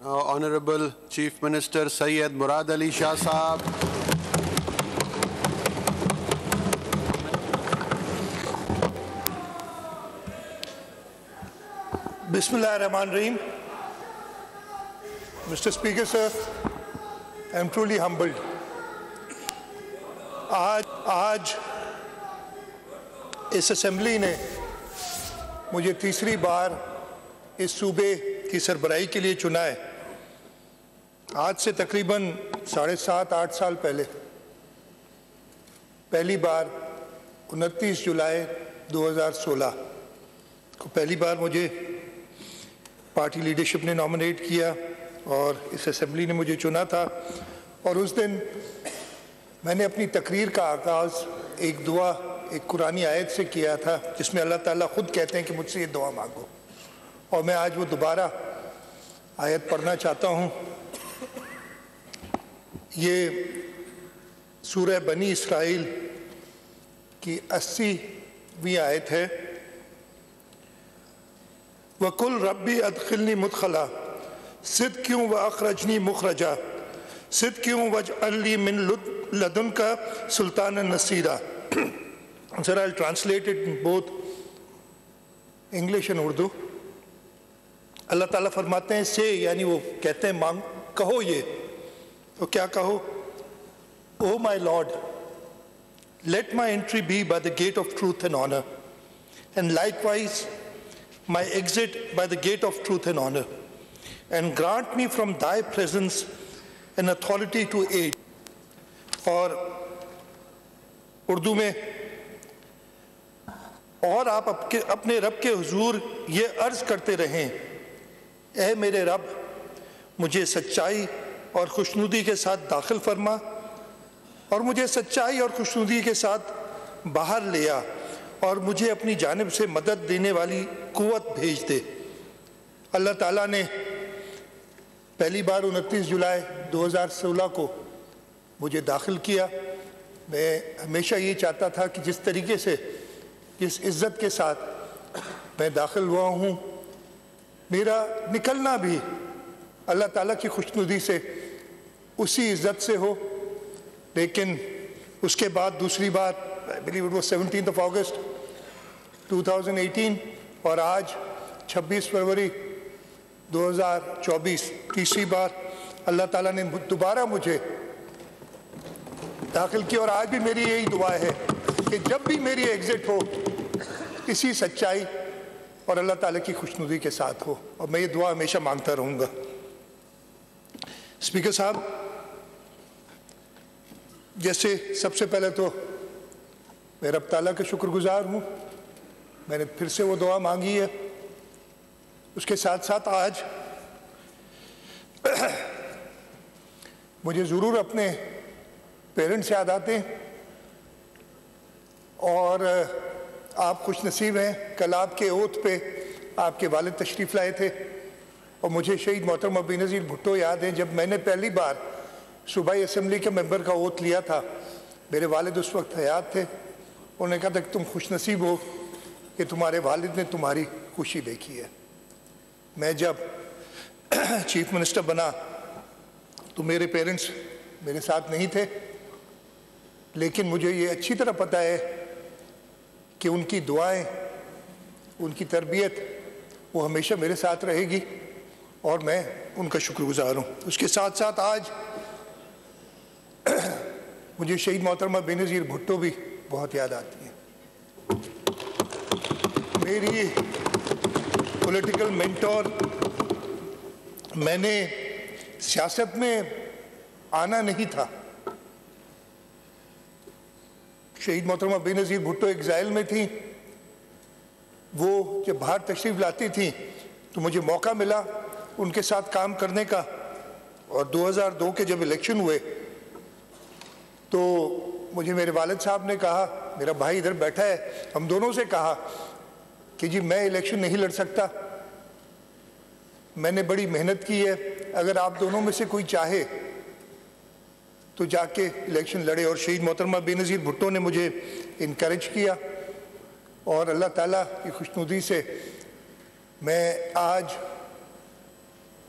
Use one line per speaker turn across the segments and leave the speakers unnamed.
Honorable Chief Minister Syed Murad Ali Shah Sahab.
Bismillahirrahmanirrahim. Mr. Speaker, sir, I am truly humbled. آج اس assembly نے مجھے تیسری بار اس صوبے کی سربراہی کے لیے چنا ہے. آج سے تقریباً 7.5-8 سال پہلے پہلی بار 29 جولائی 2016 کو پہلی بار مجھے پارٹی لیڈرشپ نے نامنیٹ کیا اور اس اسمبلی نے مجھے چنا تھا. اور اس دن میں نے اپنی تقریر کا آغاز ایک دعا ایک قرآنی آیت سے کیا تھا جس میں اللہ تعالیٰ خود کہتے ہیں کہ مجھ سے یہ دعا مانگو, اور میں آج وہ دوبارہ آیت پڑھنا چاہتا ہوں. یہ سورہ بنی اسرائیل کی 80ویں آیت ہے. وَقُلْ رَبِّ أَدْخِلْنِي مُدْخَلًا صِدْقٍ وَأَخْرِجْنِي مُخْرَجًا صِدْقٍ وَاجْعَلْ لِي مِن لَدُنْكَ سُلْطَانًا نَصِيرًا. Sir, I'll translate it in both English and Urdu. اللہ تعالیٰ فرماتے ہیں سے یعنی وہ کہتے ہیں مانگ کہو یہ تو کیا کہو. Oh my Lord, let my entry be by the gate of truth and honor, and likewise my exit by the gate of truth and honor, and grant me from thy presence an authority to aid. اور اردو میں اور آپ اپنے رب کے حضور یہ عرض کرتے رہیں, اے میرے رب مجھے سچائی اور خوشنودی کے ساتھ داخل فرما اور مجھے سچائی اور خوشنودی کے ساتھ باہر لیا اور مجھے اپنی جانب سے مدد دینے والی قوت بھیج دے. اللہ تعالیٰ نے پہلی بار 29 جولائی 2016 کو مجھے داخل کیا. میں ہمیشہ یہ چاہتا تھا کہ جس طریقے سے جس عزت کے ساتھ میں داخل ہوا ہوں میرا نکلنا بھی اللہ تعالیٰ کی خوشنودی سے اسی عزت سے ہو. لیکن اس کے بعد دوسری بار I believe it was 17th of August 2018 اور آج 26 فروری 2024 تیسری بار اللہ تعالیٰ نے دوبارہ مجھے داخل کیا. اور آج بھی میری یہی دعا ہے کہ جب بھی میری ایگزٹ ہو اسی سچائی اور اللہ تعالیٰ کی خوشنودی کے ساتھ ہو, اور میں یہ دعا ہمیشہ مانگتا رہوں گا. اسپیکر صاحب, جیسے سب سے پہلے تو میں رب تعالیٰ کا شکر گزار ہوں, میں نے پھر سے وہ دعا مانگی ہے. اس کے ساتھ ساتھ آج مجھے ضرور اپنے پیرنٹس یاد آتے ہیں, اور آپ خوش نصیب ہیں. کل آپ کے اوتھ پہ آپ کے والد تشریف لائے تھے, اور مجھے شہید محترم بینظیر بھٹو یاد ہیں. جب میں نے پہلی بار صوبائی اسمبلی کے ممبر کا اوتھ لیا تھا, میرے والد اس وقت حیات تھے. انہوں نے کہا تھا کہ تم خوش نصیب ہو کہ تمہارے والد نے تمہاری خوشی دیکھی ہے. میں جب چیف منسٹر بنا تو میرے پیرنٹس میرے ساتھ نہیں تھے, لیکن مجھے یہ اچھی طرح پتہ ہے کہ ان کی دعائیں ان کی تربیت وہ ہمیشہ میرے ساتھ رہے گی, اور میں ان کا شکر گزار ہوں. اس کے ساتھ ساتھ آج مجھے شہید محترمہ بینظیر بھٹو بھی بہت یاد آتی ہیں. میری پولیٹیکل مینٹور. میں نے سیاست میں آنا نہیں تھا. شہید محترمہ بینظیر بھٹو ایگزائل میں تھیں. وہ جب باہر تشریف لاتی تھیں تو مجھے موقع ملا ان کے ساتھ کام کرنے کا. اور 2002 کے جب الیکشن ہوئے تو مجھے میرے والد صاحب نے کہا, میرا بھائی ادھر بیٹھا ہے, ہم دونوں سے کہا کہ جی میں الیکشن نہیں لڑ سکتا, میں نے بڑی محنت کی ہے, اگر آپ دونوں میں سے کوئی چاہے تو جا کے الیکشن لڑے. اور شہید محترمہ بینظیر بھٹو نے مجھے انکریج کیا, اور اللہ تعالیٰ کی خوشنودی سے میں آج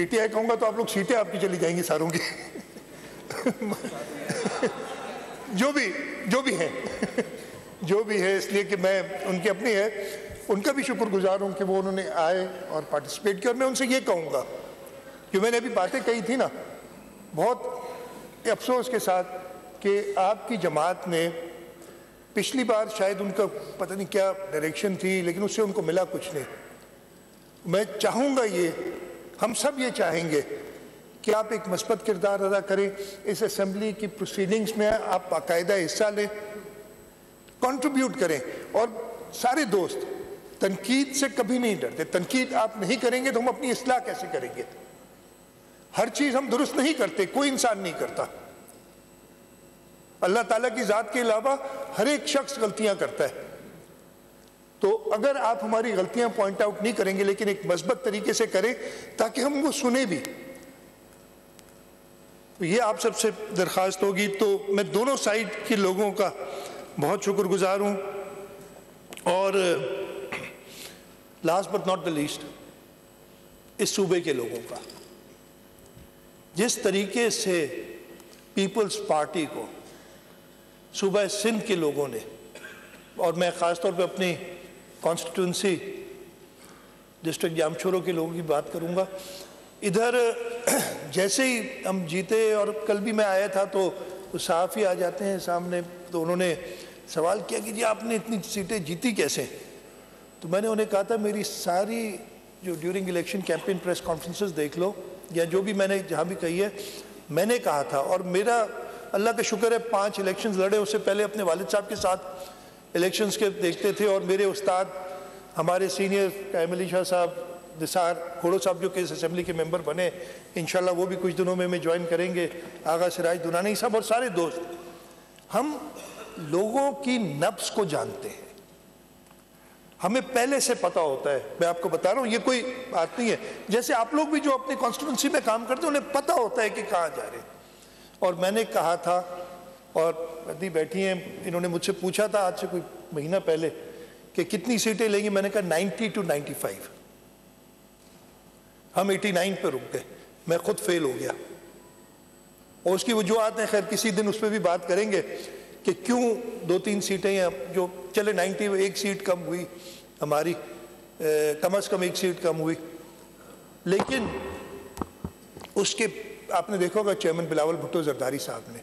پی ٹی آئی کہوں گا تو آپ لوگ سیٹیں آپ کی چلی جائیں گی ساروں کی جو بھی ہے، اس لیے کہ میں ان کی اپنی ہے، ان کا بھی شکر گزار ہوں کہ وہ انہوں نے آئے اور پارٹیسپیٹ کیا. اور میں ان سے یہ کہوں گا جو میں نے ابھی باتیں کہی تھی نا، بہت افسوس کے ساتھ کہ آپ کی جماعت نے پچھلی بار شاید ان کا پتہ نہیں کیا ڈائریکشن تھی، لیکن اس سے ان کو ملا کچھ نہیں. میں چاہوں گا، یہ ہم سب یہ چاہیں گے کہ آپ ایک مثبت کردار ادا کریں اس اسمبلی کی پروسیڈنگز میں، آپ باقاعدہ حصہ لیں، کنٹریبیوٹ کریں. اور سارے دوست تنقید سے کبھی نہیں ڈرتے. تنقید آپ نہیں کریں گے تو ہم اپنی اصلاح کیسے کریں گے؟ ہر چیز ہم درست نہیں کرتے، کوئی انسان نہیں کرتا. اللہ تعالیٰ کی ذات کے علاوہ ہر ایک شخص غلطیاں کرتا ہے. تو اگر آپ ہماری غلطیاں پوائنٹ آؤٹ نہیں کریں گے لیکن ایک مثبت طریقے سے کریں تاکہ ہم وہ سنیں بھی، یہ آپ سب سے درخواست ہوگی. تو میں دونوں سائیڈ کے لوگوں کا بہت شکر گزار ہوں. اور last but not the least, اس صوبے کے لوگوں کا، جس طریقے سے پیپلز پارٹی کو صوبہ سندھ کے لوگوں نے، اور میں خاص طور پہ اپنی کانسٹیٹوئنسی ڈسٹرکٹ جامچورو کے لوگوں کی بات کروں گا. ادھر جیسے ہی ہم جیتے، اور کل بھی میں آیا تھا تو صحافی آ جاتے ہیں سامنے، تو انہوں نے سوال کیا کہ جی آپ نے اتنی سیٹیں جیتی کیسے؟ تو میں نے انہیں کہا تھا میری ساری جو during election campaign press conferences دیکھ لو، یا جو بھی میں نے جہاں بھی کہی ہے، میں نے کہا تھا. اور میرا اللہ کا شکر ہے 5 الیکشنز لڑے، اس سے پہلے اپنے والد صاحب کے ساتھ الیکشنز کے دیکھتے تھے. اور میرے استاد ہمارے سینئر قائم علی شاہ صاحب، نثار گھوڑو صاحب جو کہ اس اسمبلی کے ممبر بنے، انشاءاللہ وہ بھی کچھ دنوں میں جوائن کریں گے، آغا سراج دورانی صاحب اور سارے دوست. ہم لوگوں کی نبض کو جانتے ہیں، ہمیں پہلے سے پتہ ہوتا ہے. میں آپ کو بتا رہا ہوں، یہ کوئی بات نہیں ہے. جیسے آپ لوگ بھی جو اپنے کانسٹیٹوئنسی میں کام کرتے ہیں انہیں پتہ ہوتا ہے کہ کہاں جا رہے ہیں. اور میں نے کہا تھا، اور ادھی بیٹھی ہیں، انہوں نے مجھ سے پوچھا تھا آج سے کوئی مہینہ پہلے کہ کتنی سیٹیں لیں گی. میں نے کہا 90 to 95. ہم 89 پہ رک گئے. میں خود فیل ہو گیا، اور اس کی وجوہات ہیں، خیر کسی دن اس پہ بھی بات کریں گے کہ کیوں 2-3 سیٹیں ہیں جو چلے 90، 1 سیٹ کم ہوئی ہماری، کم از کم 1 سیٹ کم ہوئی. لیکن اس کے آپ نے دیکھا ہوگا چیئرمین بلاول بھٹو زرداری صاحب نے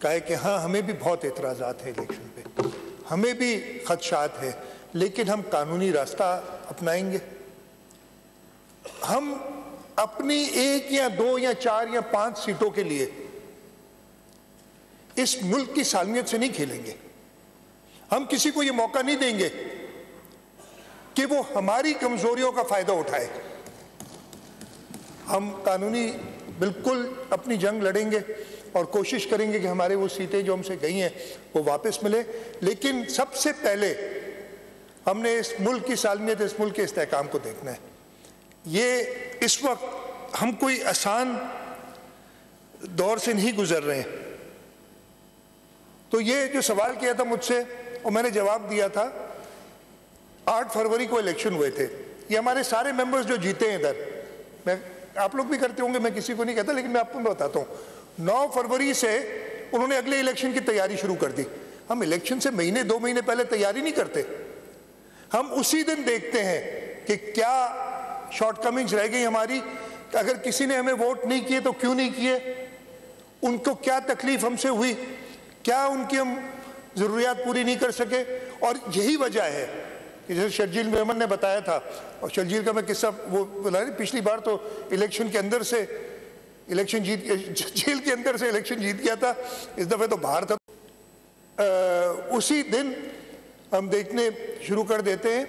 کہا ہے کہ ہاں ہمیں بھی بہت اعتراضات ہیں الیکشن پہ، ہمیں بھی خدشات ہیں، لیکن ہم قانونی راستہ اپنائیں گے. ہم اپنی 1 یا 2 یا 4 یا 5 سیٹوں کے لیے اس ملک کی سالمیت سے نہیں کھیلیں گے. ہم کسی کو یہ موقع نہیں دیں گے کہ وہ ہماری کمزوریوں کا فائدہ اٹھائے. ہم قانونی بالکل اپنی جنگ لڑیں گے اور کوشش کریں گے کہ ہمارے وہ سیٹیں جو ہم سے گئی ہیں وہ واپس ملے. لیکن سب سے پہلے ہم نے اس ملک کی سالمیت، اس ملک کے استحکام کو دیکھنا ہے. یہ اس وقت ہم کوئی آسان دور سے نہیں گزر رہے ہیں. تو یہ جو سوال کیا تھا مجھ سے، اور میں نے جواب دیا تھا، 8 فروری کو الیکشن ہوئے تھے. یہ ہمارے سارے ممبرز جو جیتے ہیں ادھر، میں آپ لوگ بھی کرتے ہوں گے، میں کسی کو نہیں کہتا، لیکن میں آپ کو بتاتا ہوں. 9 فروری سے انہوں نے اگلے الیکشن کی تیاری شروع کر دی. ہم الیکشن سے مہینے 2 مہینے پہلے تیاری نہیں کرتے. ہم اسی دن دیکھتے ہیں کہ کیا شارٹ کمنگز رہ گئی ہماری، اگر کسی نے ہمیں ووٹ نہیں کیے تو کیوں نہیں کیے، ان کو کیا تکلیف ہم سے ہوئی، کیا ان کی ہم ضروریات پوری نہیں کر سکے. اور یہی وجہ ہے کہ جیسے شرجیل محمد نے بتایا تھا، اور شرجیل کا میں قصہ وہ بتا رہی، پچھلی بار تو الیکشن کے اندر سے الیکشن جیل کے اندر سے الیکشن جیت گیا تھا، اس دفعہ تو باہر تھا. اسی دن ہم دیکھنے شروع کر دیتے ہیں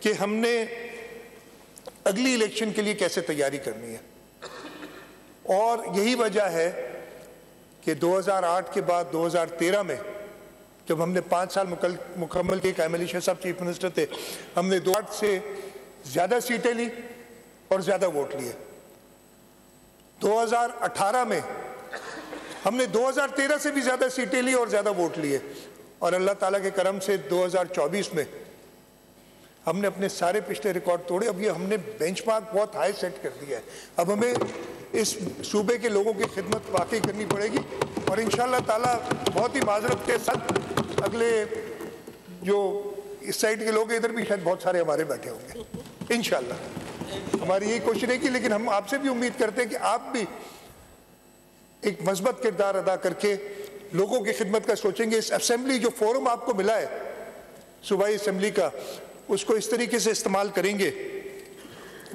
کہ ہم نے اگلی الیکشن کے لیے کیسے تیاری کرنی ہے. اور یہی وجہ ہے کہ 2008 کے بعد 2013 میں جب ہم نے 5 سال مکمل کیے، قائم علی شاہ صاحب چیف منسٹر تھے، ہم نے 208 سے زیادہ سیٹیں لی اور زیادہ ووٹ لیے. 2018 میں ہم نے 2013 سے بھی زیادہ سیٹیں لی اور زیادہ ووٹ لیے. اور اللہ تعالیٰ کے کرم سے 2024 میں ہم نے اپنے سارے پچھلے ریکارڈ توڑے. اب یہ ہم نے بینچ مارک بہت ہائی سیٹ کر دیا ہے. اب ہمیں اس صوبے کے لوگوں کی خدمت واقعی کرنی پڑے گی, اور انشاءاللہ تعالیٰ بہت ہی معذرت کے ساتھ اگلے جو اس سائڈ کے لوگ ادھر بھی شاید بہت سارے ہمارے بیٹھے ہوں گے انشاءاللہ. ہماری یہی کوشش رہے گی, لیکن ہم آپ سے بھی امید کرتے ہیں کہ آپ بھی ایک مثبت کردار ادا کر کے لوگوں کی خدمت کا سوچیں گے. اس اسمبلی جو فورم آپ کو ملا ہے صوبائی اسمبلی کا, اس کو اس طریقے سے استعمال کریں گے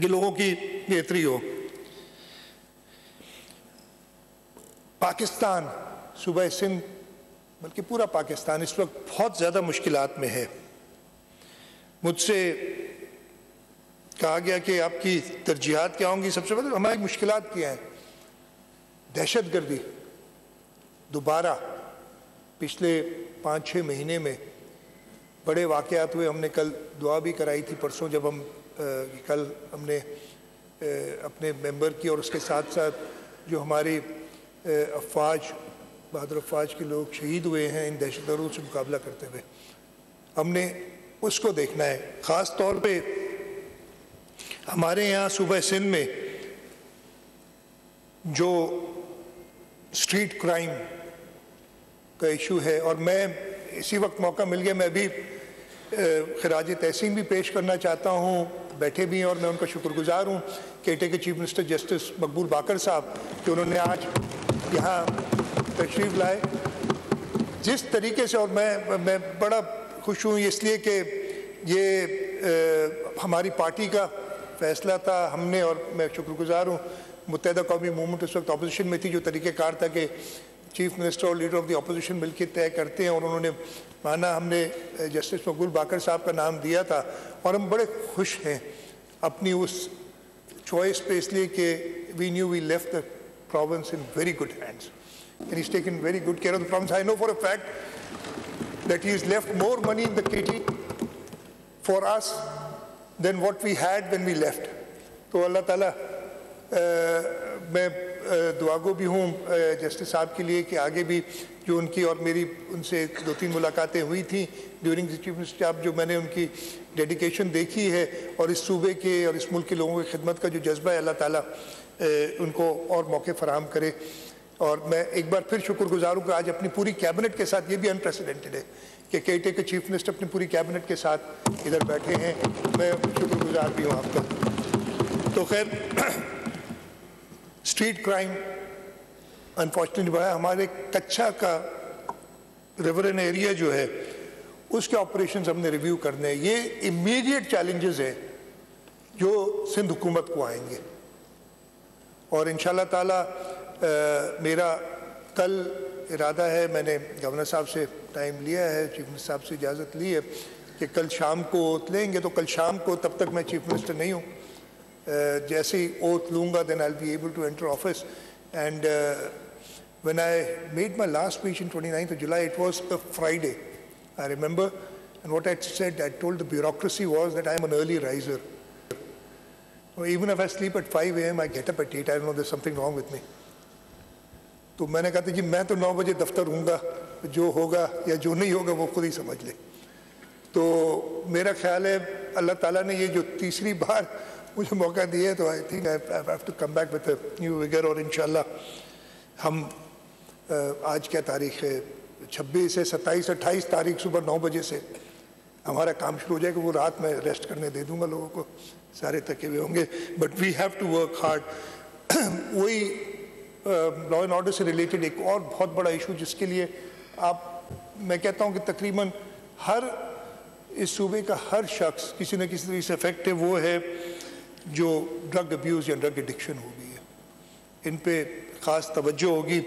کہ لوگوں کی بہتری ہو. پاکستان, صوبہ سندھ بلکہ پورا پاکستان اس وقت بہت زیادہ مشکلات میں ہے. مجھ سے کہا گیا کہ آپ کی ترجیحات کیا ہوں گی. سب سے پہلے ہماری مشکلات کیا ہیں؟ دہشت گردی دوبارہ پچھلے 5-6 مہینے میں بڑے واقعات ہوئے. ہم نے کل دعا بھی کرائی تھی پرسوں, جب کل ہم نے اپنے ممبر کی, اور اس کے ساتھ ساتھ جو ہماری افواج, بہادر افواج کے لوگ شہید ہوئے ہیں ان دہشت گردوں سے مقابلہ کرتے ہوئے, ہم نے اس کو دیکھنا ہے. خاص طور پہ ہمارے یہاں صوبہ سندھ میں جو اسٹریٹ کرائم کا ایشو ہے, اور میں اسی وقت موقع مل گیا, میں بھی خراج تحسین بھی پیش کرنا چاہتا ہوں. بیٹھے بھی ہیں اور میں ان کا شکر گزار ہوں کیٹے کے چیف منسٹر جسٹس مقبول باقر صاحب کہ انہوں نے آج یہاں تشریف لائے. جس طریقے سے, اور میں بڑا خوش ہوں اس لیے کہ یہ ہماری پارٹی کا فیصلہ تھا. ہم نے, اور میں شکر گزار ہوں, متحدہ قومی موومنٹ اس وقت اپوزیشن میں تھی, جو طریقہ کار تھا کہ چیف منسٹر اور لیڈر آف دی اپوزیشن مل کے طے کرتے ہیں, اور انہوں نے مانا. ہم نے جسٹس مقبول باقر صاحب کا نام دیا تھا, اور ہم بڑے خوش ہیں اپنی اس چوائس پہ, اس لیے کہ we knew we left the province in very good hands, and he's taken very good care of the province. I know for a fact that he's left more money in the kitty for us than what we had when we left. تو اللہ تعالیٰ, میں دعا گو بھی ہوں justice صاحب کے لیے کہ آگے بھی جو ان کی اور میری ان سے 2-3 ملاقاتیں ہوئی تھیں during the chief minister job, جو میں نے ان کی ڈیڈیکیشن دیکھی ہے, اور اس صوبے کے اور اس ملک کے لوگوں کی خدمت کا جو جذبہ ہے, اللہ تعالیٰ ان کو اور موقع فراہم کرے. اور میں ایک بار پھر شکر گزار ہوں کہ آج اپنی پوری کیبنٹ کے ساتھ, یہ بھی انپریسیڈنٹڈ ہے کہ کیٹے کے چیف منسٹر اپنی پوری کیبنٹ کے ساتھ ادھر بیٹھے ہیں. میں شکر گزار بھی ہوں آپ کا. تو خیر, اسٹریٹ کرائم انفارچونیٹلی بڑھا. ہمارے کچھا کا ریورن ایریا جو ہے, اس کے آپریشنز ہم نے ریویو کرنے ہیں. یہ امیڈیٹ چیلنجز ہیں جو سندھ حکومت کو آئیں گے, اور انشاءاللہ تعالیٰ میرا کل ارادہ ہے, میں نے گورنر صاحب سے ٹائم لیا ہے, چیف منسٹر صاحب سے اجازت لی ہے کہ کل شام کو اوتھ لیں گے. تو کل شام کو, تب تک میں چیف منسٹر نہیں ہوں, جیسے ہی اوتھ لوں گا then I'll be able to enter office. And when I made my last speech on 29th of July, it was a Friday, I remember, and what I said, I told the bureaucracy was that I am an early riser. Even if I sleep at 5 a.m., I get up at 8. I don't know, there's something wrong with me. تو میں نے کہا تھا جی میں تو 9 بجے دفتر ہوں گا, جو ہوگا یا جو نہیں ہوگا وہ خود ہی سمجھ لے. تو میرا خیال ہے اللہ تعالیٰ نے یہ جو تیسری بار مجھے موقع دیا ہے, تو I think I have to come back with a new vigor. اور انشاءاللہ ہم آج کیا تاریخ ہے, 26 ہے, 27, 28 تاریخ صبح 9 بجے سے ہمارا کام شروع ہو جائے گا. وہ رات میں ریسٹ کرنے دے دوں گا لوگوں کو, سارے تھکے ہوئے ہوں گے. But we have to work hard. وہی لا اینڈ آرڈر سے ریلیٹڈ ایک اور بہت بڑا ایشو جس کے لیے میں کہتا ہوں کہ تقریباً ہر اس صوبے کا ہر شخص کسی نہ کسی طریقے سے افیکٹ ہے, وہ ہے جو ڈرگ ابیوز یا ڈرگ ایڈکشن ہو گئی ہے. ان پہ خاص توجہ ہوگی.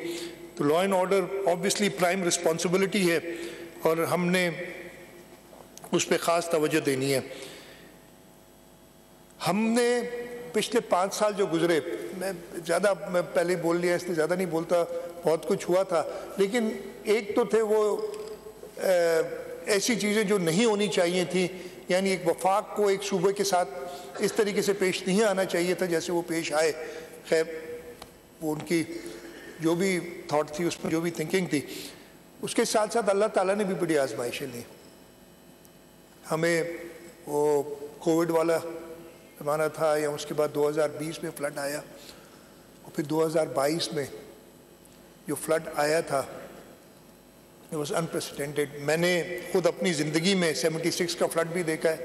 تو لا and order obviously prime responsibility ہے, اور ہم نے اس پہ خاص توجہ دینی ہے. ہم نے پچھلے 5 سال جو گزرے, میں پہلے بول لیا, اس لیے زیادہ نہیں بولتا, بہت کچھ ہوا تھا, لیکن ایک تو تھے وہ ایسی چیزیں جو نہیں ہونی چاہیے تھیں. یعنی ایک وفاق کو ایک صوبے کے ساتھ اس طریقے سے پیش نہیں آنا چاہیے تھا جیسے وہ پیش آئے. خیر, وہ ان کی جو بھی تھاٹ تھی, اس میں جو بھی تھنکنگ تھی, اس کے ساتھ ساتھ اللہ تعالیٰ نے بھی بڑی آزمائشیں لی. ہمیں وہ کووڈ والا زمانہ تھا یا اس کے بعد 2020 میں فلڈ آیا اور پھر 2022 میں جو فلڈ آیا تھا it was unprecedented. میں نے خود اپنی زندگی میں 76 کا فلڈ بھی دیکھا ہے,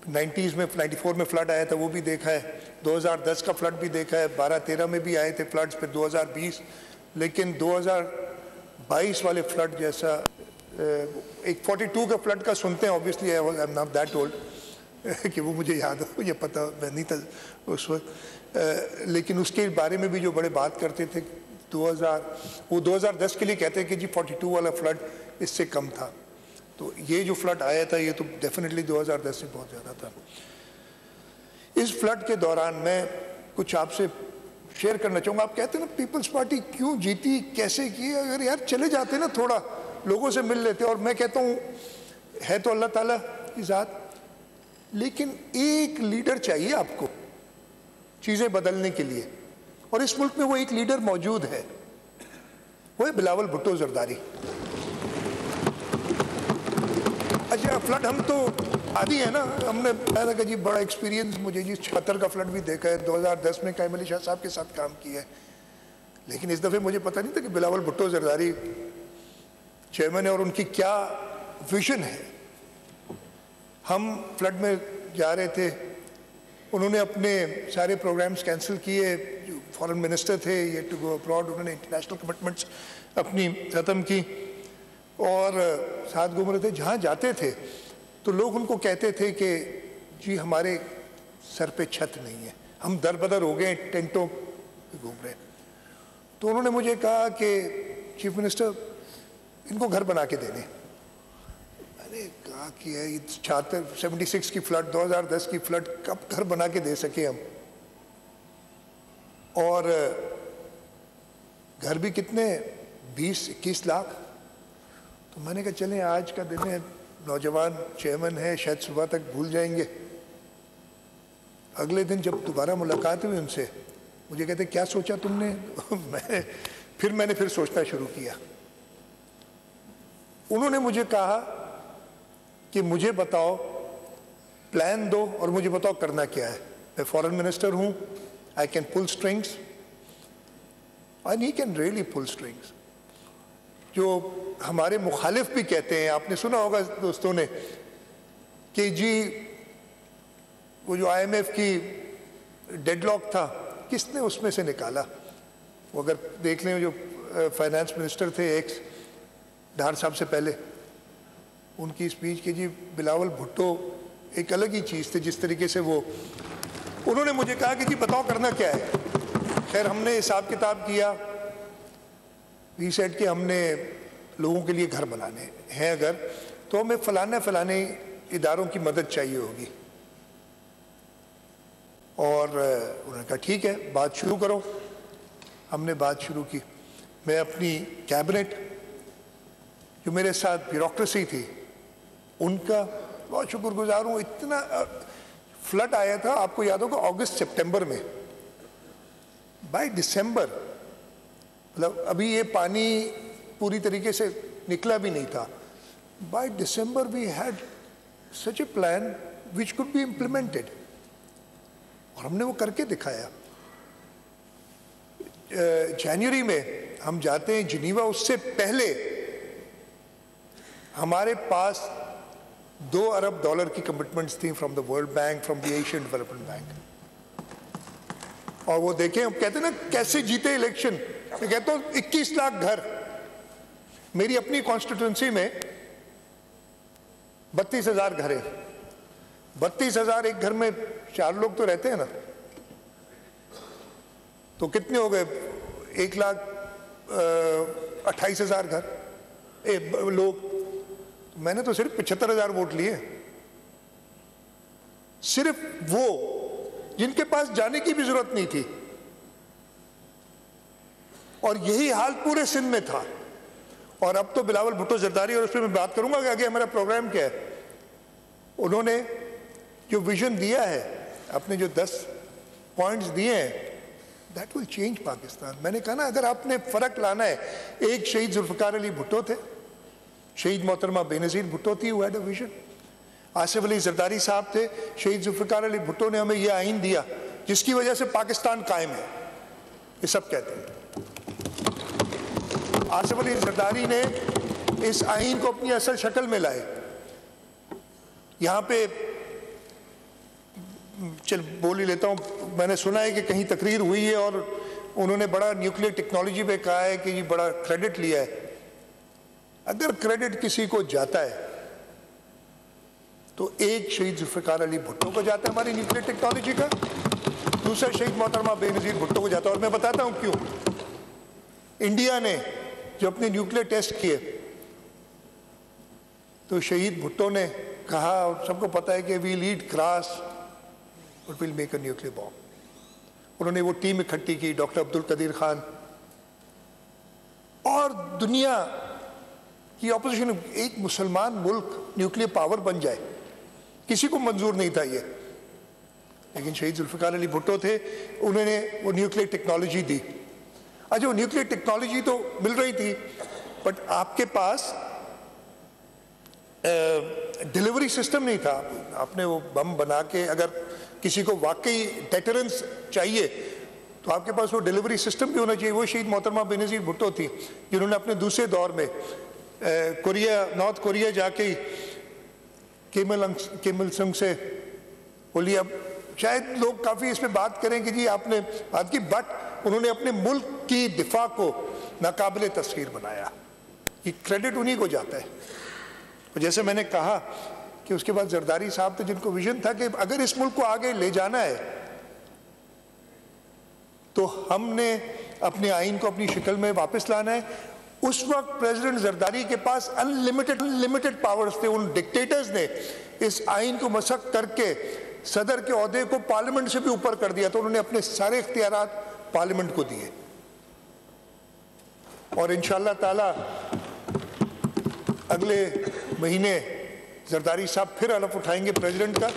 90s میں 94 میں فلڈ آیا تھا وہ بھی دیکھا ہے, 2010 کا فلڈ بھی دیکھا ہے, 12-13 میں بھی آئے تھے فلڈز, پھر 2020, لیکن 2022 والے فلڈ جیسا ایک 42 کا فلڈ کا سنتے ہیں, obviously I am not that old کہ وہ مجھے یاد ہو, یہ پتہ میں نہیں تھا اس وقت, لیکن اس کے بارے میں بھی جو بڑے بات کرتے تھے وہ 2010 کے لیے کہتے ہیں کہ جی 42 والا فلڈ اس سے کم تھا. تو یہ جو فلڈ آیا تھا یہ تو ڈیفینیٹلی 2010 سے بہت زیادہ تھا. اس فلڈ کے دوران میں کچھ آپ سے شیئر کرنا چاہوں گا. آپ کہتے ہیں نا پیپلز پارٹی کیوں جیتی, کیسے کی, اگر یار چلے جاتے نا تھوڑا لوگوں سے مل لیتے, اور میں کہتا ہوں ہے تو اللہ تعالیٰ کی ذات, لیکن ایک لیڈر چاہیے آپ کو چیزیں بدلنے کے لیے, اور اس ملک میں وہ ایک لیڈر موجود ہے, وہ ہے بلاول بھٹو زرداری. اچھا فلڈ ہم تو عادی ہیں نا, ہم نے کہا کہ جی بڑا ایکسپیرینس مجھے جی 76 کا فلڈ بھی دیکھا ہے, 2010 میں قائم علی شاہ صاحب کے ساتھ کام کیا ہے, لیکن اس دفعہ مجھے پتہ نہیں تھا کہ بلاول بھٹو زرداری چیئرمین ہے اور ان کی کیا ویژن ہے. ہم فلڈ میں جا رہے تھے, انہوں نے اپنے سارے پروگرامز کینسل کیے, جو فارن منسٹر تھے یہ ٹو گو ابراڈ, انہوں نے انٹرنیشنل کمٹمنٹس اپنی ختم کی اور ساتھ گھوم رہے تھے. جہاں جاتے تھے تو لوگ ان کو کہتے تھے کہ جی ہمارے سر پہ چھت نہیں ہے, ہم در بدر ہو گئے, ٹینٹوں پہ گھوم رہے ہیں. تو انہوں نے مجھے کہا کہ چیف منسٹر ان کو گھر بنا کے دے دیں. میں نے کہا کہ 76 کی فلڈ, 2010 کی فلڈ کب گھر بنا کے دے سکے ہم, اور گھر بھی کتنے 20-21 لاکھ. تو میں نے کہا چلیں آج کا دن ہے, نوجوان چیئرمین ہے, شاید صبح تک بھول جائیں گے. اگلے دن جب دوبارہ ملاقات ہوئی ان سے, مجھے کہتے کیا سوچا تم نے, میں نے سوچنا شروع کیا. انہوں نے مجھے کہا کہ مجھے بتاؤ, پلان دو اور مجھے بتاؤ کرنا کیا ہے. میں فارن منسٹر ہوں, I can pull strings and he can really pull strings. جو ہمارے مخالف بھی کہتے ہیں, آپ نے سنا ہوگا دوستوں نے کہ جی وہ جو IMF کی ڈیڈ لاک تھا کس نے اس میں سے نکالا. وہ اگر دیکھ لیں جو فائنانس منسٹر تھے ایکس ڈھار صاحب سے پہلے, ان کی اسپیچ کہ جی بلاول بھٹو ایک الگ ہی چیز تھی, جس طریقے سے وہ, انہوں نے مجھے کہا کہ جی بتاؤ کرنا کیا ہے. خیر ہم نے حساب کتاب کیا, وی سیڈ کہ ہم نے لوگوں کے لیے گھر بنانے ہیں اگر, تو ہمیں فلانے اداروں کی مدد چاہیے ہوگی. اور انہوں نے کہا ٹھیک ہے بات شروع کرو. ہم نے بات شروع کی. میں اپنی کیبنٹ جو میرے ساتھ بیوروکریسی تھی ان کا بہت شکر گزار ہوں. اتنا فلڈ آیا تھا آپ کو یاد ہوگا اگست سپٹمبر میں, بائی دسمبر مطلب ابھی یہ پانی پوری طریقے سے نکلا بھی نہیں تھا, by December we had such a plan which could be implemented, اور ہم نے وہ کر کے دکھایا. جنوری میں ہم جاتے ہیں جنیوا, اس سے پہلے ہمارے پاس $2 ارب کی کمٹمنٹس تھیں from the world bank, from the Asian development bank. اور وہ دیکھیں ہم کہتے ہیں نا کیسے جیتے الیکشن, میں کہتا ہوں 21 لاکھ گھر. میری اپنی کانسٹیٹوئنسی میں 32,000 گھر ہیں. 32,000 ایک گھر میں 4 لوگ تو رہتے ہیں نا, تو کتنے ہو گئے 1,28,000 گھر لوگ. میں نے تو صرف 75,000 ووٹ لیے, صرف وہ جن کے پاس جانے کی بھی ضرورت نہیں تھی. اور یہی حال پورے سندھ میں تھا. اور اب تو بلاول بھٹو زرداری, اور اس پہ میں بات کروں گا کہ آگے ہمارا پروگرام کیا ہے. انہوں نے جو ویژن دیا ہے, اپنے جو 10 پوائنٹس دیے ہیں, دیٹ ول چینج پاکستان. میں نے کہا نا اگر آپ نے فرق لانا ہے, ایک شہید ذوالفقار علی بھٹو تھے, شہید محترمہ بے نظیر بھٹو تھی, who had a vision. Asif Ali Zardari صاحب تھے, شہید ذوالفقار علی بھٹو نے ہمیں یہ آئین دیا جس کی وجہ سے پاکستان قائم ہے, یہ سب کہتے ہیں. آصف علی زرداری نے اس آئین کو اپنی اصل شکل میں لائے. یہاں پہ چل بول ہی لیتا ہوں, میں نے سنا ہے کہ کہیں تقریر ہوئی ہے اور انہوں نے بڑا نیوکلیر ٹیکنالوجی پہ کہا ہے کہ یہ بڑا کریڈٹ لیا ہے. اگر کریڈٹ کسی کو جاتا ہے تو ایک شہید ذوالفقار علی بھٹو کو جاتا ہے ہماری نیوکلیر ٹیکنالوجی کا, دوسرا شہید محترمہ بے نظیر بھٹو کو جاتا ہے. اور میں بتاتا ہوں کیوں. انڈیا نے جو اپنے نیوکلیر ٹیسٹ کیے تو شہید بھٹو نے کہا, اور سب کو پتا ہے کہ we'll eat grass but we'll make a nuclear bomb. انہوں نے وہ ٹیم اکٹھی کی, ڈاکٹر عبد القدیر خان اور دنیا کی اپوزیشن. ایک مسلمان ملک نیوکلیر پاور بن جائے, کسی کو منظور نہیں تھا یہ, لیکن شہید ذوالفقار علی بھٹو تھے, انہوں نے وہ نیوکلیر ٹیکنالوجی دی. اچھا, وہ نیوکلیر ٹیکنالوجی تو مل رہی تھی, بٹ آپ کے پاس ڈیلیوری سسٹم نہیں تھا. آپ نے وہ بم بنا کے اگر کسی کو واقعی ڈیٹرنس چاہیے تو آپ کے پاس وہ ڈیلیوری سسٹم بھی ہونا چاہیے. وہ شہید محترمہ بے نظیر بھٹو تھی جنہوں نے اپنے دوسرے دور میں نارتھ کوریا جا کے کیم il سنگ سے بولی. اب شاید لوگ کافی اس پہ بات کریں کہ جی آپ نے بات کی, بٹ انہوں نے اپنے ملک کی دفاع کو ناقابل تسخیر بنایا. یہ کریڈٹ انہی کو جاتا ہے. اور جیسے میں نے کہا کہ اس کے بعد زرداری صاحب تھے جن کو ویژن تھا کہ اگر اس ملک کو آگے لے جانا ہے تو ہم نے اپنے آئین کو اپنی شکل میں واپس لانا ہے. اس وقت پریزیڈنٹ زرداری کے پاس انلمیٹڈ پاورز تھے. ان ڈکٹیٹرز نے اس آئین کو مسخ کر کے صدر کے عہدے کو پارلیمنٹ سے بھی اوپر کر دیا, تو انہوں نے اپنے سارے اختیارات پارلیمنٹ کو دیے. اور انشاءاللہ تعالی اگلے مہینے زرداری صاحب پھر حلف اٹھائیں گے پریزیڈنٹ کا.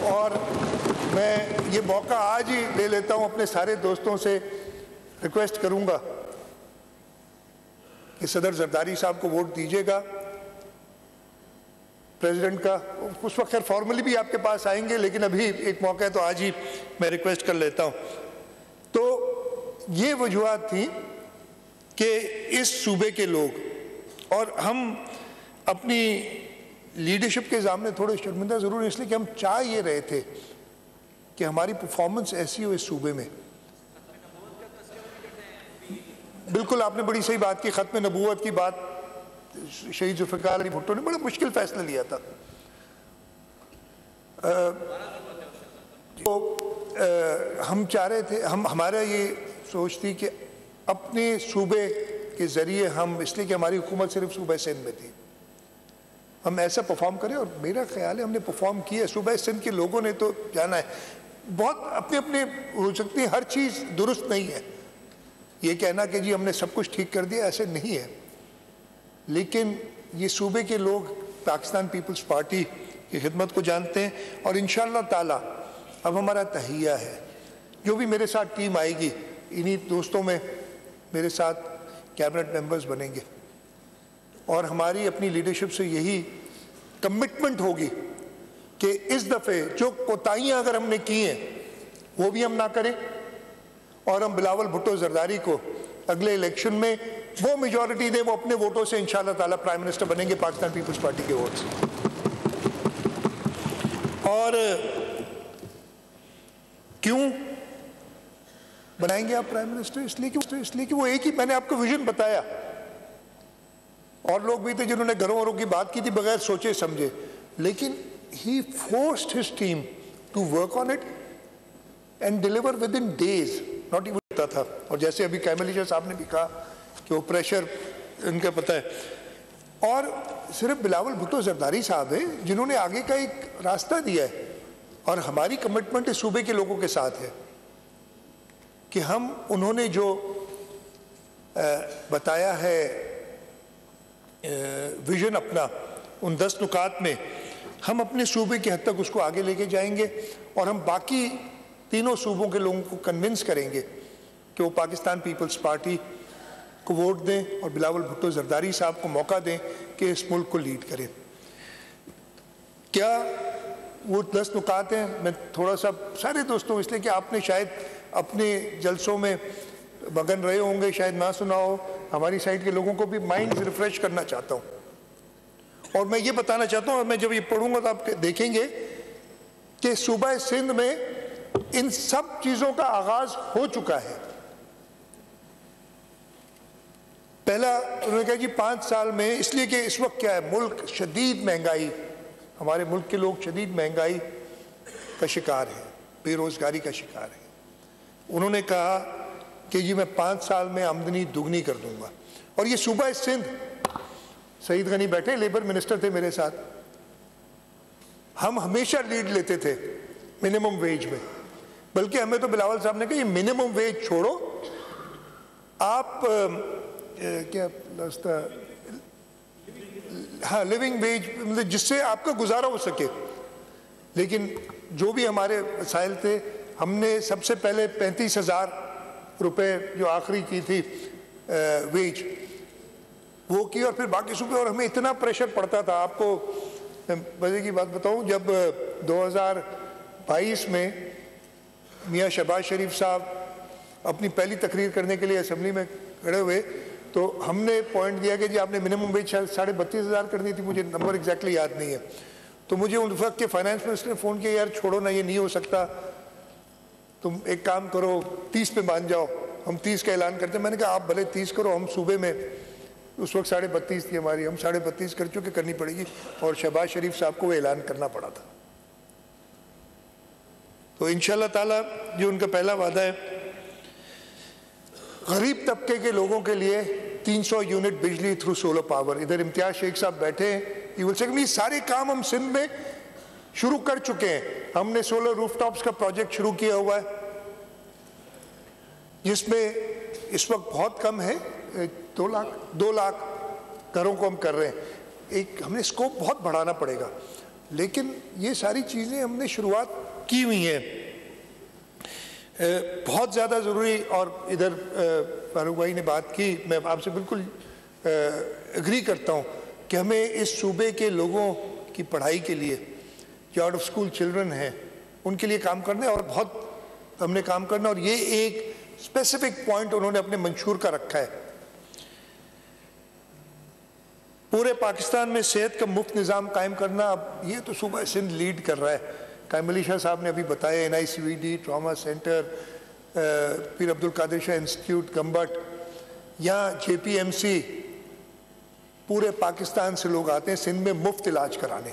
اور میں یہ موقع آج ہی لے لیتا ہوں, اپنے سارے دوستوں سے ریکویسٹ کروں گا کہ صدر زرداری صاحب کو ووٹ دیجیے گا پریزیڈنٹ کا. اس وقت خیر فارملی بھی آپ کے پاس آئیں گے, لیکن ابھی ایک موقع ہے تو آج ہی میں ریکویسٹ کر لیتا ہوں. تو یہ وجوہات تھیں کہ اس صوبے کے لوگ اور ہم اپنی لیڈرشپ کے سامنے تھوڑے شرمندہ ضرور, اس لیے کہ ہم چاہ یہ رہے تھے کہ ہماری پرفارمنس ایسی ہو اس صوبے میں. بالکل آپ نے بڑی صحیح بات کی, ختم نبوت کی بات شہید ذوالفقار علی بھٹو نے بڑا مشکل فیصلہ لیا تھا. ہم چاہ رہے تھے, ہمارا یہ سوچ تھی کہ اپنے صوبے کے ذریعے ہم, اس لیے کہ ہماری حکومت صرف صوبہ سندھ میں تھی, ہم ایسا پرفارم کریں. اور میرا خیال ہے ہم نے پرفارم کیا. صوبہ سندھ کے لوگوں نے تو جانا ہے, بہت اپنے اپنے ہو سکتی ہے, ہر چیز درست نہیں ہے. یہ کہنا کہ جی ہم نے سب کچھ ٹھیک کر دیا, ایسے نہیں ہے. لیکن یہ صوبے کے لوگ پاکستان پیپلز پارٹی کی خدمت کو جانتے ہیں. اور انشاءاللہ تعالی اب ہمارا تہیہ ہے, جو بھی میرے ساتھ ٹیم آئے گی انہی دوستوں میں میرے ساتھ کیبنٹ ممبرز بنیں گے. اور ہماری اپنی لیڈرشپ سے یہی کمٹمنٹ ہوگی کہ اس دفعے جو کوتاہیاں اگر ہم نے کی ہیں وہ بھی ہم نہ کریں, اور ہم بلاول بھٹو زرداری کو اگلے الیکشن میں وہ میجورٹی دیں, وہ اپنے ووٹوں سے انشاءاللہ تعالیٰ پرائم منسٹر بنیں گے پاکستان پیپلز پارٹی کے ووٹ سے. اور کیوں بنائیں گے آپ پرائم منسٹر؟ اس لیے کہ وہ ایک ہی, میں نے آپ کو ویژن بتایا, اور لوگ بھی تھے جنہوں نے گھروں والوں کی بات کی تھی بغیر سوچے سمجھے, لیکن he forced his team to work on it and deliver within days, not even تھا. اور جیسے ابھی کیمل علی شاہ صاحب نے بھی کہا کہ وہ پریشر ان کا پتہ ہے. اور صرف بلاول بھٹو زرداری صاحب ہیں جنہوں نے آگے کا ایک راستہ دیا ہے, اور ہماری کمٹمنٹ اس صوبے کے لوگوں کے ساتھ ہے کہ ہم, انہوں نے جو بتایا ہے ویژن اپنا ان 10 نکات میں, ہم اپنے صوبے کی حد تک اس کو آگے لے کے جائیں گے. اور ہم باقی تینوں صوبوں کے لوگوں کو کنونس کریں گے کہ وہ پاکستان پیپلز پارٹی کو ووٹ دیں اور بلاول بھٹو زرداری صاحب کو موقع دیں کہ اس ملک کو لیڈ کریں۔ کیا وہ 10 نکات ہیں؟ میں تھوڑا سا سارے دوستوں اس لیے کہ آپ نے شاید اپنے جلسوں میں مگن رہے ہوں گے، شاید نہ سنا ہو، ہماری سائڈ کے لوگوں کو بھی مائنڈ ریفریش کرنا چاہتا ہوں، اور میں یہ بتانا چاہتا ہوں، اور میں جب یہ پڑھوں گا تو آپ دیکھیں گے کہ صوبہ سندھ میں ان سب چیزوں کا آغاز ہو چکا ہے۔ پہلا انہوں نے کہا جی 5 سال میں، اس لیے کہ اس وقت کیا ہے، ملک شدید مہنگائی، ہمارے ملک کے لوگ شدید مہنگائی کا شکار ہیں، بے روزگاری کا شکار ہیں۔ انہوں نے کہا کہ جی میں 5 سال میں آمدنی دگنی کر دوں گا، اور یہ صوبہ سندھ، سعید غنی بیٹھے لیبر منسٹر تھے میرے ساتھ، ہم ہمیشہ لیڈ لیتے تھے منیمم ویج میں، بلکہ ہمیں تو بلاول صاحب نے کہا یہ منیمم ویج چھوڑو، آپ کیا ہاں لیونگ ویج، مطلب جس سے آپ کا گزارا ہو سکے۔ لیکن جو بھی ہمارے وسائل تھے، ہم نے سب سے پہلے 35,000 روپے جو آخری کی تھی ویج وہ کی، اور پھر باقی صوبے، اور ہمیں اتنا پریشر پڑتا تھا۔ آپ کو مزے کی بات بتاؤں، جب 2022 میں میاں شہباز شریف صاحب اپنی پہلی تقریر کرنے کے لیے اسمبلی میں کھڑے ہوئے تو ہم نے پوائنٹ دیا کہ جی آپ نے منیمم ویج 32,500 کرنی تھی، مجھے نمبر ایگزیکٹلی یاد نہیں ہے، تو مجھے ان وقت کے فائنانس منسٹر نے فون کیا، یار چھوڑو نا، یہ نہیں ہو سکتا، تم ایک کام کرو 30 پہ مان جاؤ، ہم 30 کا اعلان کرتے ہیں۔ میں نے کہا آپ بھلے 30 کرو، ہم صوبے میں اس وقت 32.5 تھی ہماری، ہم 32.5 کر چکے، کرنی پڑے گی، اور شہباز شریف صاحب کو وہ اعلان کرنا پڑا تھا۔ تو انشاءاللہ تعالیٰ جو ان کا پہلا وعدہ ہے، غریب طبقے کے لوگوں کے لیے 300 یونٹ بجلی تھرو سولر پاور۔ ادھر امتیاز شیخ صاحب بیٹھے ہیں، یہ سارے کام ہم سندھ میں شروع کر چکے ہیں۔ ہم نے سولر روف ٹاپس کا پروجیکٹ شروع کیا ہوا ہے، جس میں اس وقت بہت کم ہے، 2 لاکھ گھروں کو ہم کر رہے ہیں۔ ہم نے اسکوپ بہت بڑھانا پڑے گا، لیکن یہ ساری چیزیں ہم نے شروعات کی ہوئی ہیں۔ بہت زیادہ ضروری، اور ادھر فاروق بھائی نے بات کی، میں آپ سے بالکل اگری کرتا ہوں کہ ہمیں اس صوبے کے لوگوں کی پڑھائی کے لیے، جو آؤٹ آف اسکول چلڈرن ہیں، ان کے لیے کام کرنا ہے، اور بہت ہم نے کام کرنا، اور یہ ایک اسپیسیفک پوائنٹ انہوں نے اپنے منشور کا رکھا ہے۔ پورے پاکستان میں صحت کا مفت نظام قائم کرنا، اب یہ تو صوبہ سندھ لیڈ کر رہا ہے۔ قائم علی شاہ صاحب نے ابھی بتایا، NICVD ٹراما سینٹر، پیر عبد القادر شاہ انسٹیٹیوٹ گمبٹ، یہاں JPMC، پورے پاکستان سے لوگ آتے ہیں سندھ میں مفت علاج کرانے،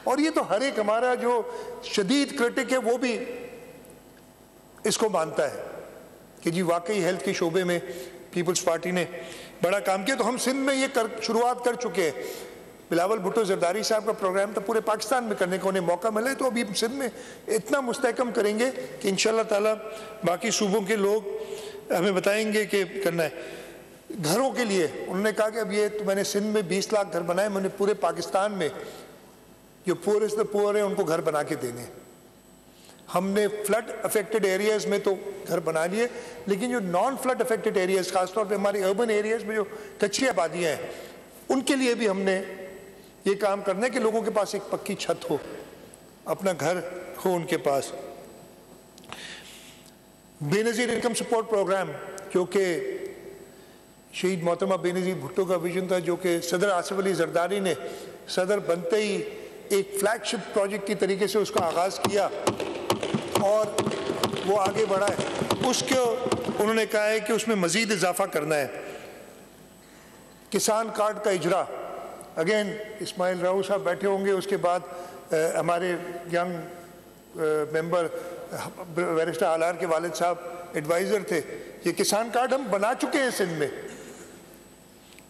اور یہ تو ہر ایک ہمارا جو شدید کرٹک ہے وہ بھی اس کو مانتا ہے کہ جی واقعی ہیلتھ کے شعبے میں پیپلز پارٹی نے بڑا کام کیا۔ تو ہم سندھ میں یہ شروعات کر چکے ہیں۔ بلاول بھٹو زرداری صاحب کا پروگرام تھا پورے پاکستان میں کرنے کا، انہیں موقع ملا ہے، تو ابھی سندھ میں اتنا مستحکم کریں گے کہ انشاءاللہ تعالیٰ باقی صوبوں کے لوگ ہمیں بتائیں گے کہ کرنا ہے۔ گھروں کے لیے انہوں نے کہا کہ اب یہ تو میں نے سندھ میں 20 لاکھ گھر بنائے، میں نے پورے پاکستان میں جو پورسٹ پور ہیں ان کو گھر بنا کے دینے۔ ہم نے فلڈ افیکٹڈ ایریاز میں تو گھر بنا لیے، لیکن جو نان فلڈ افیکٹڈ ایریاز، خاص طور پہ ہماری اربن ایریاز میں جو کچی آبادیاں ہیں، ان کے لیے بھی ہم نے یہ کام کرنا ہے کہ لوگوں کے پاس ایک پکی چھت ہو، اپنا گھر ہو ان کے پاس۔ بے نظیر انکم سپورٹ پروگرام، جو کہ شہید محترمہ بے نظیر بھٹو کا ویژن تھا، جو کہ صدر آصف علی زرداری نے صدر بنتے ہی ایک فلیگ شپ پروجیکٹ کی طریقے سے اس کا آغاز کیا اور وہ آگے بڑھا ہے۔ اس کو انہوں نے کہا ہے کہ اس میں مزید اضافہ کرنا ہے۔ کسان کارڈ کا اجرا، اگین اسماعیل راؤ صاحب بیٹھے ہوں گے، اس کے بعد ہمارے ینگ ممبر بیرسٹر آلار کے والد صاحب ایڈوائزر تھے۔ یہ کسان کارڈ ہم بنا چکے ہیں سندھ میں،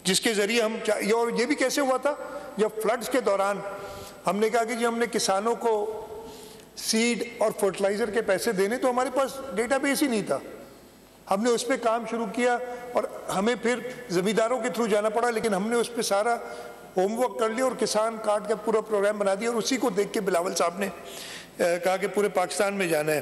جس کے ذریعے ہم، اور یہ بھی کیسے ہوا تھا، جب فلڈز کے دوران ہم نے کہا کہ جی ہم نے کسانوں کو سیڈ اور فرٹیلائزر کے پیسے دینے، تو ہمارے پاس ڈیٹا بیس ہی نہیں تھا، ہم نے اس پہ کام شروع کیا، اور ہمیں پھر زمینداروں کے تھرو جانا پڑا، لیکن ہم نے اس پہ سارا ہوم ورک کر لیا اور کسان کارڈ کا پورا پروگرام بنا دیا، اور اسی کو دیکھ کے بلاول صاحب نے کہا کہ پورے پاکستان میں جانا ہے۔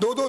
2-2,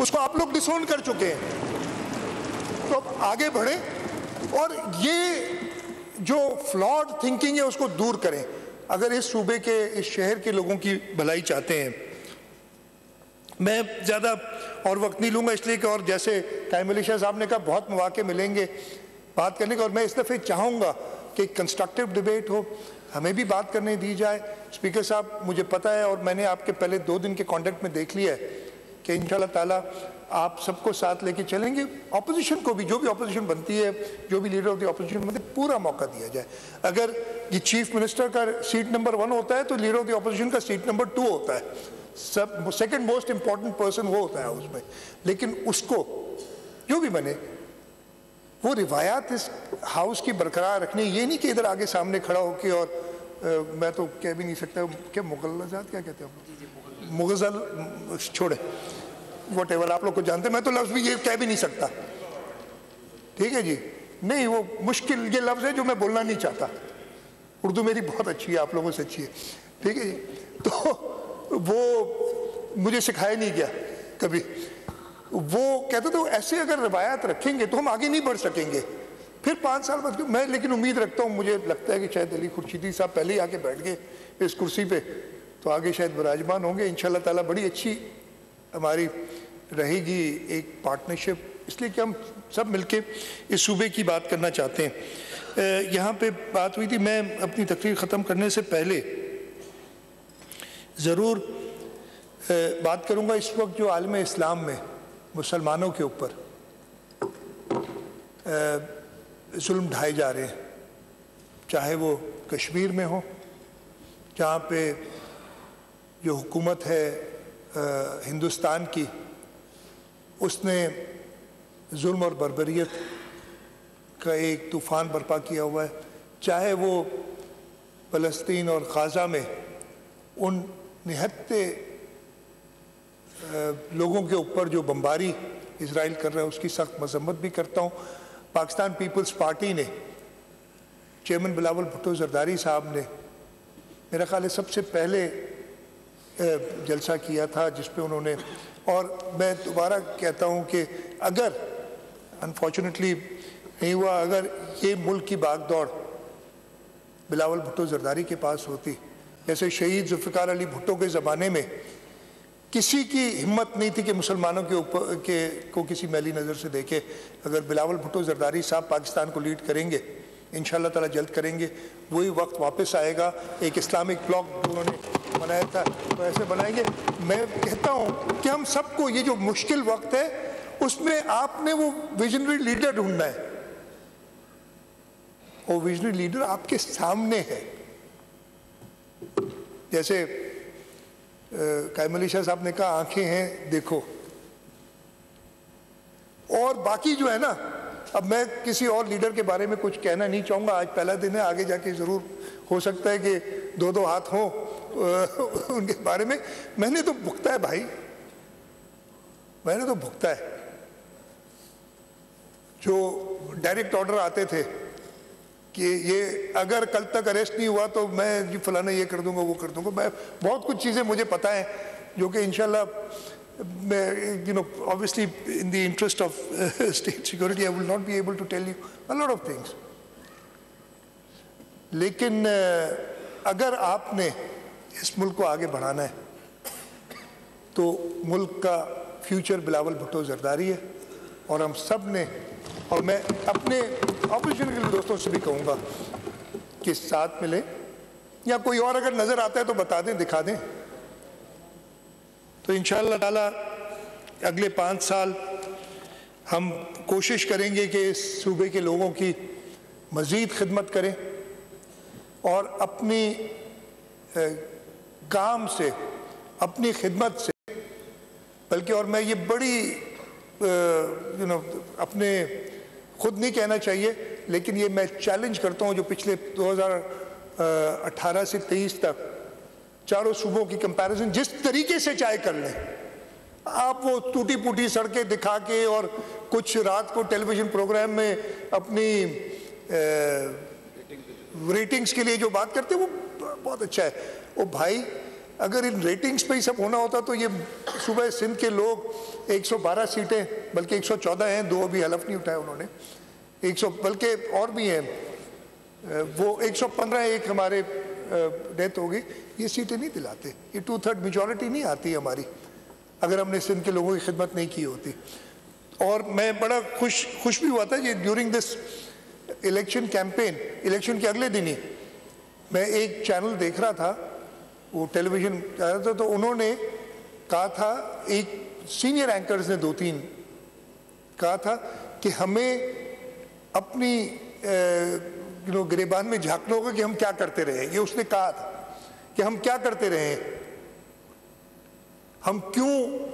اس کو آپ لوگ ڈسون کر چکے ہیں. تو اب آگے بڑھیں اور یہ جو فلاڈ تھنکنگ ہے اس کو دور کریں. اگر اس صوبے کے اس شہر کے لوگوں کی بھلائی چاہتے ہیں. میں زیادہ اور وقت نہیں لوں گا اس لیے کہ اور جیسے قائم علی شاہ صاحب نے کہا بہت مواقع ملیں گے بات کرنے کا, اور میں اس دفعہ چاہوں گا کہ کنسٹرکٹیو ڈیبیٹ ہو, ہمیں بھی بات کرنے دی جائے. اسپیکر صاحب مجھے پتہ ہے اور میں نے آپ کے پہلے 2 دن کے کانٹیکٹ میں دیکھ لیا ہے کہ انشاءاللہ تعالیٰ آپ سب کو ساتھ لے کے چلیں گے. اپوزیشن کو بھی, جو بھی اپوزیشن بنتی ہے, جو بھی لیڈر آف دی اپوزیشن بنتے ہیں, پورا موقع دیا جائے. اگر یہ چیف منسٹر کا سیٹ نمبر 1 ہوتا ہے تو لیڈر آف دی اپوزیشن کا سیٹ نمبر 2 ہوتا ہے. سیکنڈ موسٹ امپورٹنٹ پرسن وہ ہوتا ہے اس میں. لیکن اس کو جو بھی بنے وہ روایات اس ہاؤس کی برقرار رکھنی. یہ نہیں کہ ادھر آگے سامنے کھڑا ہو کے, اور میں تو کہہ بھی نہیں سکتا کہ مغلظات کیا کہتے ہیں, مغزل چھوڑے واٹ ایور, آپ لوگ کو جانتے ہیں, میں تو لفظ بھی یہ کہہ بھی نہیں سکتا. ٹھیک ہے جی, نہیں وہ مشکل یہ لفظ ہے جو میں بولنا نہیں چاہتا. اردو میری بہت اچھی ہے, آپ لوگوں سے اچھی ہے. ٹھیک ہے جی, تو وہ مجھے سکھایا نہیں گیا کبھی. وہ کہتے تھے ایسے اگر روایات رکھیں گے تو ہم آگے نہیں بڑھ سکیں گے. پھر 5 سال بعد میں لیکن امید رکھتا ہوں, مجھے لگتا ہے کہ شاید علی خورشیدی صاحب پہلے ہی آ کے بیٹھ گئے اس کرسی پہ, تو آگے شاید براجمان ہوں گے انشاءاللہ تعالیٰ. بڑی اچھی ہماری رہے گی ایک پارٹنرشپ, اس لیے کہ ہم سب مل کے اس صوبے کی بات کرنا چاہتے ہیں. یہاں پہ بات ہوئی تھی, میں اپنی تقریر ختم کرنے سے پہلے ضرور بات کروں گا اس وقت جو عالم اسلام میں مسلمانوں کے اوپر ظلم ڈھائے جا رہے ہیں, چاہے وہ کشمیر میں ہو جہاں پہ جو حکومت ہے ہندوستان کی, اس نے ظلم اور بربریت کا ایک طوفان برپا کیا ہوا ہے, چاہے وہ فلسطین اور غازہ میں ان نہتے لوگوں کے اوپر جو بمباری اسرائیل کر رہا ہے اس کی سخت مذمت بھی کرتا ہوں. پاکستان پیپلز پارٹی نے چیئرمین بلاول بھٹو زرداری صاحب نے میرا خیال ہے سب سے پہلے جلسہ کیا تھا جس پہ انہوں نے, اور میں دوبارہ کہتا ہوں کہ اگر انفارچونیٹلی نہیں ہوا, اگر یہ ملک کی بھاگ دوڑ بلاول بھٹو زرداری کے پاس ہوتی, جیسے شہید ذوالفقار علی بھٹو کے زمانے میں کسی کی ہمت نہیں تھی کہ مسلمانوں کے اوپر کو کسی میلی نظر سے دیکھے, اگر بلاول بھٹو زرداری صاحب پاکستان کو لیڈ کریں گے انشاءاللہ تعالیٰ جلد کریں گے, وہی وقت واپس آئے گا. ایک اسلامک بلاک جو انہوں نے بنایا تھا تو ایسے بنائیں گے. میں کہتا ہوں کہ ہم سب کو یہ جو مشکل وقت ہے اس میں آپ نے وہ ویژنری لیڈر ڈھونڈنا ہے, وہ ویژنری لیڈر آپ کے سامنے ہے. جیسے قائم علی شاہ صاحب نے کہا آنکھیں ہیں دیکھو, اور باقی جو ہے نا, اب میں کسی اور لیڈر کے بارے میں کچھ کہنا نہیں چاہوں گا, آج پہلا دن ہے, آگے جا کے ضرور ہو سکتا ہے کہ 2 ہاتھ ہوں ان کے بارے میں. میں نے تو بھگتا ہے بھائی, میں نے تو بھگتا ہے. جو ڈائریکٹ آرڈر آتے تھے کہ یہ اگر کل تک اریسٹ نہیں ہوا تو میں جی فلانا یہ کر دوں گا وہ کر دوں گا, میں بہت کچھ چیزیں مجھے پتہ ہیں جو کہ انشاءاللہ میں obviously in the interest of state security I will not be able to tell you a lot of things. لیکن اگر آپ نے اس ملک کو آگے بڑھانا ہے تو ملک کا فیوچر بلاول بھٹو زرداری ہے, اور ہم سب نے, اور میں اپنے اپوزیشن کے دوستوں سے بھی کہوں گا کہ ساتھ ملیں, یا کوئی اور اگر نظر آتا ہے تو بتا دیں, دکھا دیں. تو انشاءاللہ تعالیٰ اگلے 5 سال ہم کوشش کریں گے کہ اس صوبے کے لوگوں کی مزید خدمت کریں, اور اپنی کام سے, اپنی خدمت سے, بلکہ اور میں یہ بڑی اپنے خود نہیں کہنا چاہیے لیکن یہ میں چیلنج کرتا ہوں جو پچھلے 2018 سے 23 تک چاروں صوبوں کی کمپیریزن جس طریقے سے چاہے کر لیں, آپ وہ ٹوٹی پوٹی سڑکیں دکھا کے اور کچھ رات کو ٹیلی ویژن پروگرام میں اپنی ریٹنگز کے لیے جو بات کرتے ہیں وہ بہت اچھا ہے. وہ بھائی اگر ان ریٹنگز پہ ہی سب ہونا ہوتا تو یہ صوبہ سندھ کے لوگ 112 سیٹیں بلکہ 114 ہیں, 2 ابھی حلف نہیں اٹھایا انہوں نے, 100 بلکہ اور بھی ہیں, وہ 115 ایک ہمارے ڈیتھ ہو گئی, یہ سیٹیں نہیں دلاتے. یہ 2/3 میجورٹی نہیں آتی ہماری اگر ہم نے سندھ کے لوگوں کی خدمت نہیں کی ہوتی. اور میں بڑا خوش بھی ہوا تھا کہ during this election campaign, election کے اگلے دن ہی میں ایک چینل دیکھ رہا تھا, وہ ٹیلی ویژن آ رہا تھا, تو انہوں نے کہا تھا, ایک سینئر اینکرز نے 2-3 کہا تھا کہ ہمیں اپنی گریبان میں جھانکنا ہوگا کہ ہم کیا کرتے رہے. یہ اس نے کہا تھا کہ ہم کیا کرتے رہے, ہم کیوں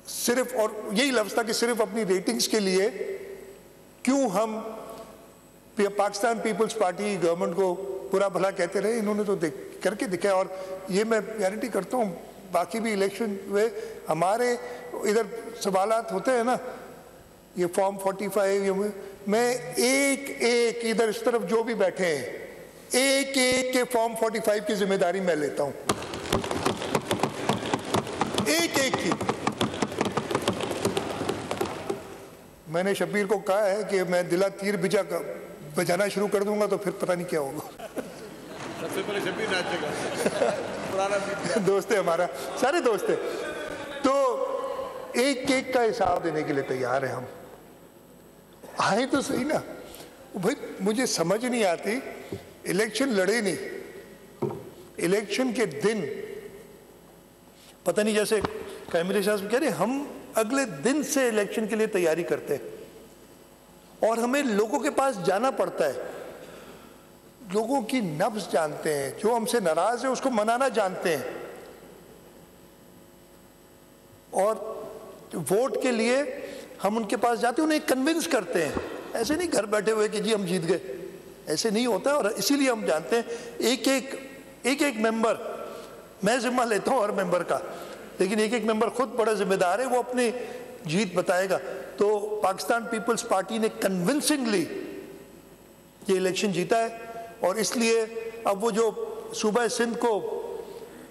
صرف, اور یہی لفظ تھا کہ صرف اپنی ریٹنگز کے لیے کیوں ہم پاکستان پیپلز پارٹی گورنمنٹ کو برا بھلا کہتے رہے. انہوں نے تو کر کے دکھایا. اور یہ میں گارنٹی کرتا ہوں باقی بھی الیکشن میں ہمارے ادھر سوالات ہوتے ہیں نا, یہ فارم 45, میں ایک ایک ادھر اس طرف جو بھی بیٹھے ہیں ایک ایک کے فارم 45 کی ذمہ داری میں لیتا ہوں, ایک ایک کی. میں نے شبیر کو کہا ہے کہ میں دلا تیر بجانا شروع کر دوں گا تو پھر پتہ نہیں کیا ہوگا.
سب سے پہلے شبیر ناچے گا,
دوست ہے ہمارا, سارے دوست ہیں. تو ایک ایک کا حساب دینے کے لیے تیار ہیں ہم. آئے تو صحیح نا بھائی, مجھے سمجھ نہیں آتی, الیکشن لڑے نہیں, الیکشن کے دن پتہ نہیں, جیسے کیمرے صاحب کہہ رہے ہم اگلے دن سے الیکشن کے لیے تیاری کرتے ہیں اور ہمیں لوگوں کے پاس جانا پڑتا ہے, لوگوں کی نبض جانتے ہیں, جو ہم سے ناراض ہے اس کو منانا جانتے ہیں, اور ووٹ کے لیے ہم ان کے پاس جاتے ہیں, انہیں کنونس کرتے ہیں. ایسے نہیں گھر بیٹھے ہوئے کہ جی ہم جیت گئے, ایسے نہیں ہوتا. اور اسی لیے ہم جانتے ہیں ایک ایک ممبر, میں ذمہ لیتا ہوں ہر ممبر کا, لیکن ایک ایک ممبر خود بڑا ذمہ دار ہے, وہ اپنی جیت بتائے گا. تو پاکستان پیپلز پارٹی نے کنونسنگلی یہ الیکشن جیتا ہے, اور اس لیے اب وہ جو صوبہ سندھ کو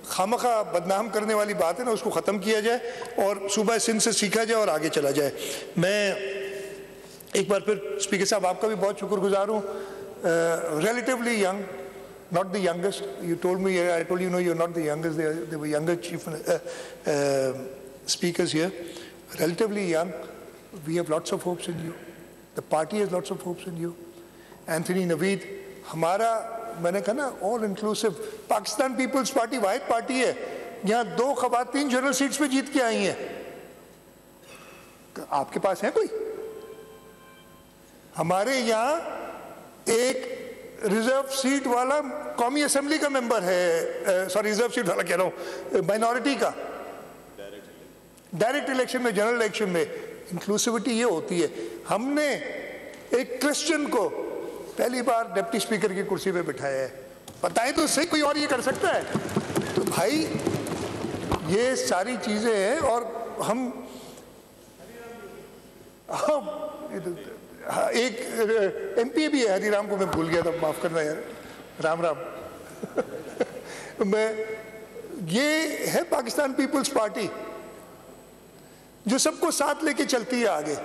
خامخواہ بدنام کرنے والی بات ہے نا, اس کو ختم کیا جائے اور صوبہ سندھ سے سیکھا جائے اور آگے چلا جائے. میں ایک بار پھر اسپیکر صاحب آپ کا بھی بہت شکر گزار ہوں. Relatively young, not the youngest. You told me, I told you, no, you're not the youngest. They were younger chief speakers here. Relatively young. We have lots of hopes in you. The party has lots of hopes in you. Anthony Naveed, ہمارا, میں نے کہا نا, all inclusive. Pakistan Peoples Party واحد party ہے یہاں 2 خواتین general seats پہ جیت کے آئی ہیں. آپ کے پاس ہے کوئی؟ ہمارے یہاں ایک ریزرو سیٹ والا قومی اسمبلی کا ممبر ہے, سوری ریزرو سیٹ والا کہہ رہا ہوں, مائنورٹی کا, ڈائریکٹ الیکشن میں, جنرل الیکشن میں. انکلوسیوٹی یہ ہوتی ہے. ہم نے ایک کرسچن کو پہلی بار ڈپٹی اسپیکر کی کرسی پہ بٹھایا ہے. بتائیں تو صحیح, کوئی اور یہ کر سکتا ہے؟ تو بھائی یہ ساری چیزیں ہیں. اور ہم ایک ایم پی بھی ہے, ہری رام کو میں بھول گیا تھا, معاف کرنا یار, رام رام. میں یہ ہے پاکستان پیپلز پارٹی جو سب کو ساتھ لے کے چلتی ہے آگے,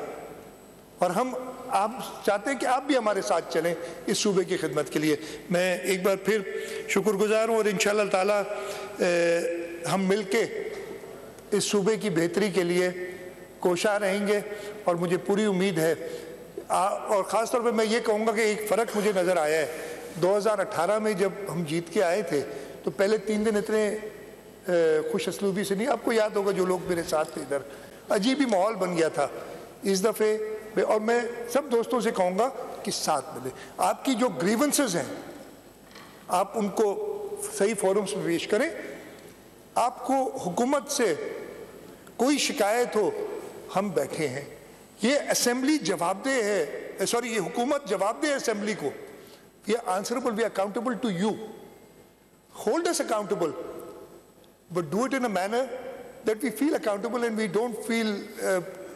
اور ہم آپ چاہتے ہیں کہ آپ بھی ہمارے ساتھ چلیں اس صوبے کی خدمت کے لیے. میں ایک بار پھر شکر گزار ہوں, اور انشاءاللہ تعالی ہم مل کے اس صوبے کی بہتری کے لیے کوشاں رہیں گے. اور مجھے پوری امید ہے, اور خاص طور پہ میں یہ کہوں گا کہ ایک فرق مجھے نظر آیا ہے. 2018 میں جب ہم جیت کے آئے تھے تو پہلے 3 دن اتنے خوش اسلوبی سے نہیں, آپ کو یاد ہوگا جو لوگ میرے ساتھ تھے ادھر, عجیب ہی ماحول بن گیا تھا. اس دفعے, اور میں سب دوستوں سے کہوں گا کہ ساتھ ملے. آپ کی جو گریونسز ہیں آپ ان کو صحیح فورمز میں پیش کریں. آپ کو حکومت سے کوئی شکایت ہو, ہم بیٹھے ہیں. یہ اسمبلی جواب دہ ہے, سوری یہ حکومت جواب دہ ہے اسمبلی کو. We are answerable, we are accountable to you. Hold us accountable, but do it in a manner that we feel accountable and we don't feel